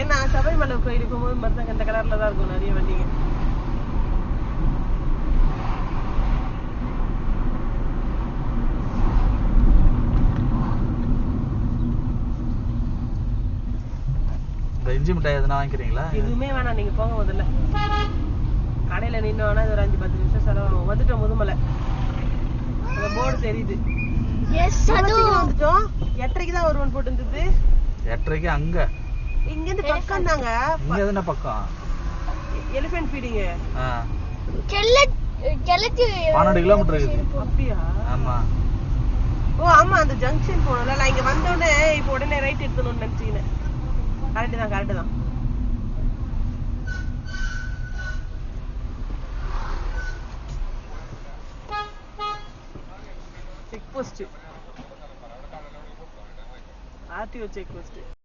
ஏன்னா சபரிமலை கோயிலுக்கு போகும்போது மட்டும் இந்த கலர்ல தான் இருக்கும் நிறைய வண்டிங்க. இஞ்சி மிட்டாய் எதுனா வாங்கிக்கிறீங்களா? எதுவுமே வேணாம், நீங்க போங்க முதல்ல. கடையில நின்று வேணா இது ஒரு 5-10 நிமிஷம் செலவாகும். வந்துட்டோம் முதுமலை. அந்த போர்டு தெரியுது. வந்துட்டோம். 8:30க்கு தான் வருவோம் போட்டு இருந்தது. 8:30க்கு அங்க. இங்க இருந்து பக்கம் தாங்க. இங்க எதுனா பக்கம்? Elephant feeding. 12 கிலோமீட்டர் இருக்குது. அப்படியா? ஆமா. ஓ ஆமா, அந்த ஜங்ஷன் போனல. நான் இங்க வந்த உடனே இப்போ உடனே ரைட் எடுத்துணும்னு நினைச்சீங்க. கரெக்ட் தான். Check post, RTO check post.